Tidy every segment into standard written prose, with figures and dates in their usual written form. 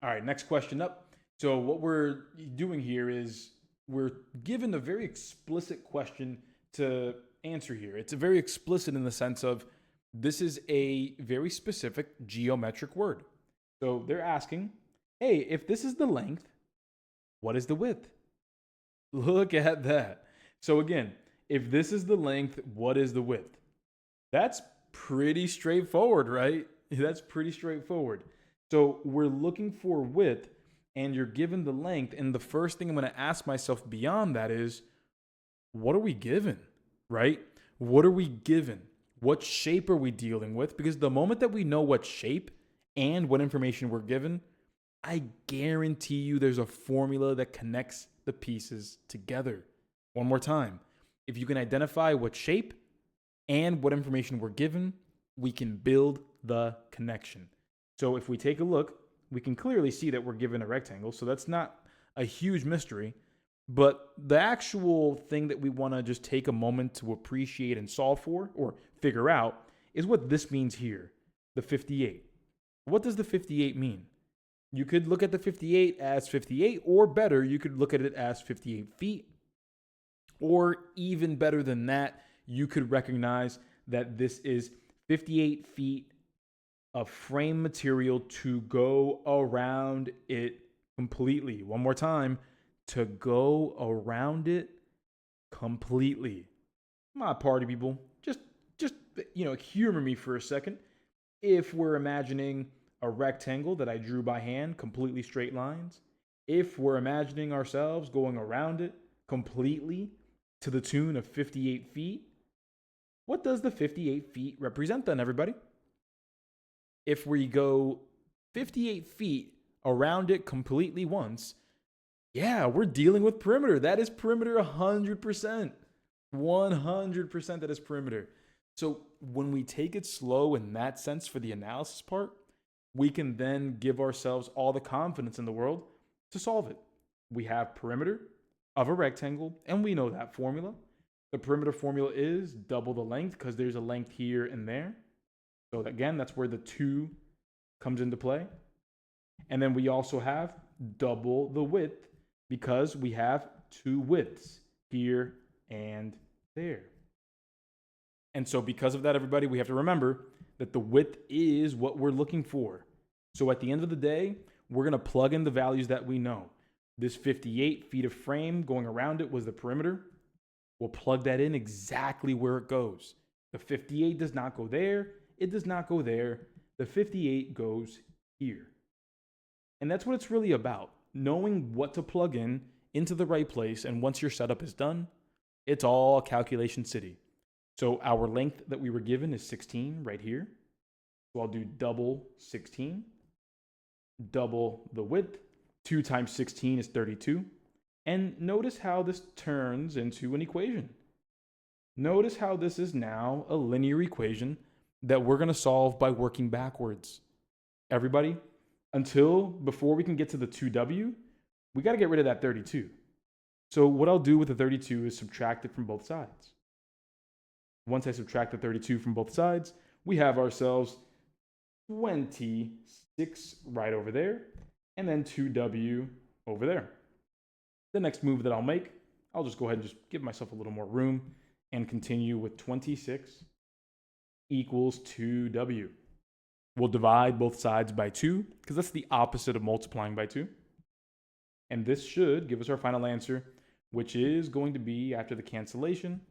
All right, next question up. So what we're doing here is we're given a very explicit question to answer here. It's a very explicit in the sense of this is a very specific geometric word. So they're asking, hey, if this is the length, what is the width? Look at that. So again, if this is the length, what is the width? That's pretty straightforward, right? That's pretty straightforward. So we're looking for width and you're given the length. And the first thing I'm going to ask myself beyond that is, what are we given, right? What are we given? What shape are we dealing with? Because the moment that we know what shape and what information we're given, I guarantee you there's a formula that connects the pieces together. One more time. If you can identify what shape and what information we're given, we can build the connection. So if we take a look, we can clearly see that we're given a rectangle. So that's not a huge mystery. But the actual thing that we want to just take a moment to appreciate and solve for or figure out is what this means here, the 58. What does the 58 mean? You could look at the 58 as 58, or better, you could look at it as 58 feet. Or even better than that, you could recognize that this is 58 feet of frame material to go around it completely. One more time, to go around it completely. My party people, just humor me for a second. If we're imagining a rectangle that I drew by hand, completely straight lines, if we're imagining ourselves going around it completely to the tune of 58 feet, what does the 58 feet represent then, everybody? If we go 58 feet around it completely once, yeah, we're dealing with perimeter. That is perimeter 100%. 100% that is perimeter. So when we take it slow in that sense for the analysis part, we can then give ourselves all the confidence in the world to solve it. We have perimeter of a rectangle, and we know that formula. The perimeter formula is double the length because there's a length here and there. So again, that's where the 2 comes into play. And then we also have double the width because we have 2 widths here and there. And so because of that, everybody, we have to remember that the width is what we're looking for. So at the end of the day, we're going to plug in the values that we know. This 58 feet of frame going around it was the perimeter. We'll plug that in exactly where it goes. The 58 does not go there. It does not go there. The 58 goes here. And that's what it's really about. Knowing what to plug in into the right place. And once your setup is done, it's all calculation city. So our length that we were given is 16 right here. So I'll do double 16. Double the width. 2 times 16 is 32. And notice how this turns into an equation. Notice how this is now a linear equation that we're going to solve by working backwards. Everybody, before we can get to the 2w, we got to get rid of that 32. So what I'll do with the 32 is subtract it from both sides. Once I subtract the 32 from both sides, we have ourselves 26 right over there, and then 2w over there. The next move that I'll make, I'll just go ahead and just give myself a little more room and continue with 26 equals 2w. We'll divide both sides by 2 because that's the opposite of multiplying by 2. And this should give us our final answer, which is going to be, after the cancellation,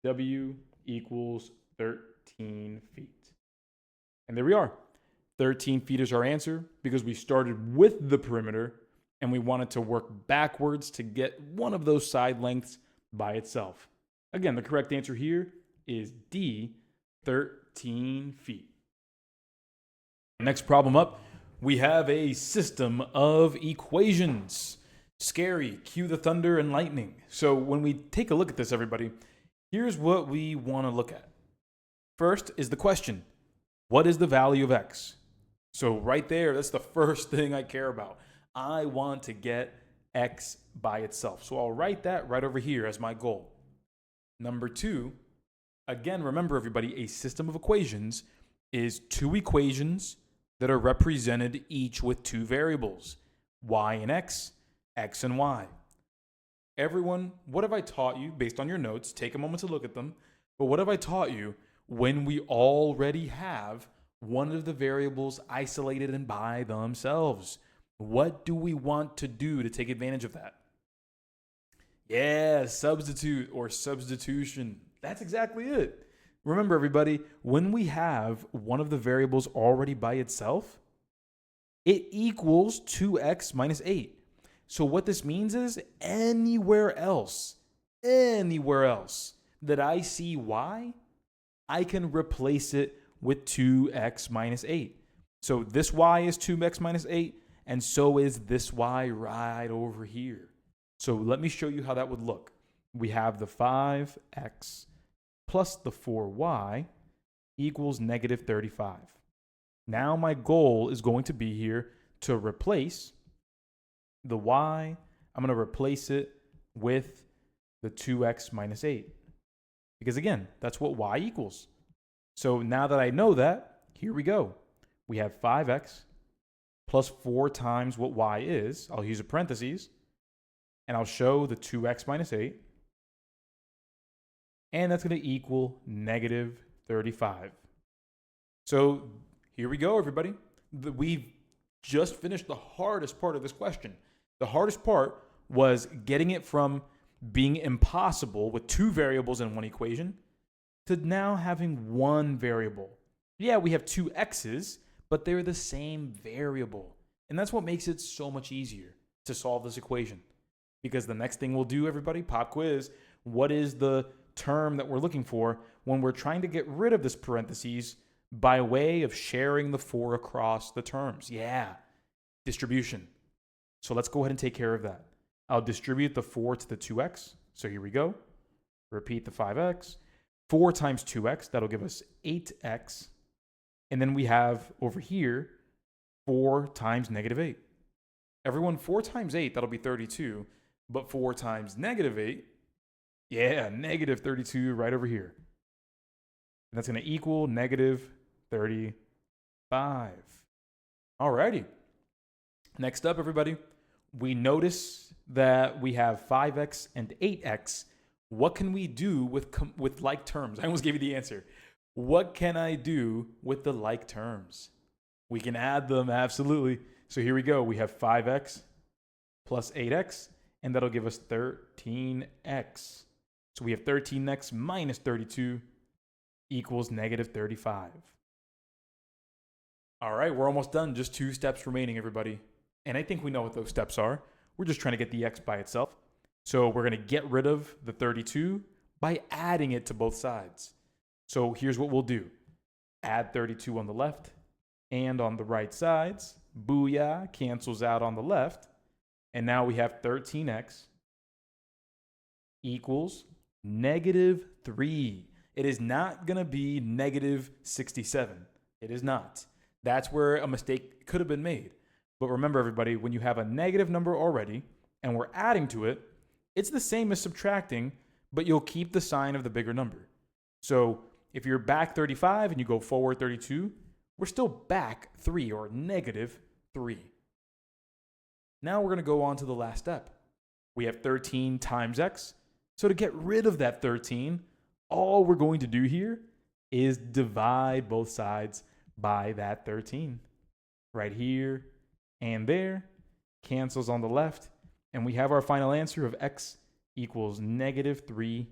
w equals 13 feet. And there we are. 13 feet is our answer because we started with the perimeter and we wanted to work backwards to get one of those side lengths by itself. Again, the correct answer here is D, 13 feet. Next problem up, we have a system of equations. Scary, cue the thunder and lightning. So when we take a look at this, everybody, here's what we want to look at. First is the question, what is the value of x? So right there, that's the first thing I care about. I want to get x by itself. So I'll write that right over here as my goal. Number 2, again, remember everybody, a system of equations is 2 equations that are represented each with two variables, y and x and y. Everyone, what have I taught you based on your notes? Take a moment to look at them. But what have I taught you when we already have one of the variables isolated and by themselves? What do we want to do to take advantage of that? Yeah, substitute or substitution. That's exactly it. Remember, everybody, when we have one of the variables already by itself, it equals 2x minus 8. So what this means is anywhere else that I see y, I can replace it with 2x minus 8. So this y is 2x minus 8, and so is this y right over here. So let me show you how that would look. We have the 5x plus the 4y equals negative 35. Now my goal is going to be here to replace the y. I'm going to replace it with the 2x minus 8. Because again, that's what y equals. So now that I know that, here we go. We have 5x plus 4 times what y is. I'll use a parentheses. And I'll show the 2x minus 8. And that's going to equal negative 35. So here we go, everybody. We've just finished the hardest part of this question. The hardest part was getting it from being impossible with two variables in one equation to now having one variable. Yeah, we have two x's, but they're the same variable. And that's what makes it so much easier to solve this equation. Because the next thing we'll do, everybody, pop quiz, what is the term that we're looking for when we're trying to get rid of this parentheses by way of sharing the 4 across the terms? Yeah, distribution. So let's go ahead and take care of that. I'll distribute the 4 to the 2x. So here we go. Repeat the 5x. 4 times 2x, that'll give us 8x. And then we have over here 4 times negative 8. Everyone, 4 times 8, that'll be 32. But 4 times negative 8, yeah, negative 32 right over here. And that's going to equal negative 35. Alrighty. Next up, everybody, we notice that we have 5x and 8x. What can we do with like terms? I almost gave you the answer. What can I do with the like terms? We can add them, absolutely. So here we go. We have 5x plus 8x, and that'll give us 13x. So we have 13x minus 32 equals negative 35. All right, we're almost done. Just 2 steps remaining, everybody. And I think we know what those steps are. We're just trying to get the x by itself. So we're going to get rid of the 32 by adding it to both sides. So here's what we'll do. Add 32 on the left and on the right sides. Booyah, cancels out on the left. And now we have 13x equals negative 3. It is not going to be negative 67. It is not. That's where a mistake could have been made. But remember, everybody, when you have a negative number already and we're adding to it, it's the same as subtracting, but you'll keep the sign of the bigger number. So if you're back 35 and you go forward 32, we're still back 3 or negative 3. Now we're going to go on to the last step. We have 13 times x. So to get rid of that 13, all we're going to do here is divide both sides by that 13. Right here and there, cancels on the left, and we have our final answer of x equals negative 3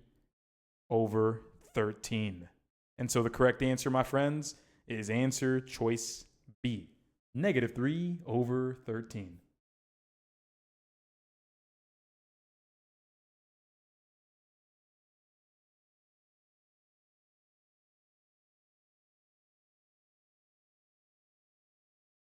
over 13. And so the correct answer, my friends, is answer choice B, negative 3 over 13.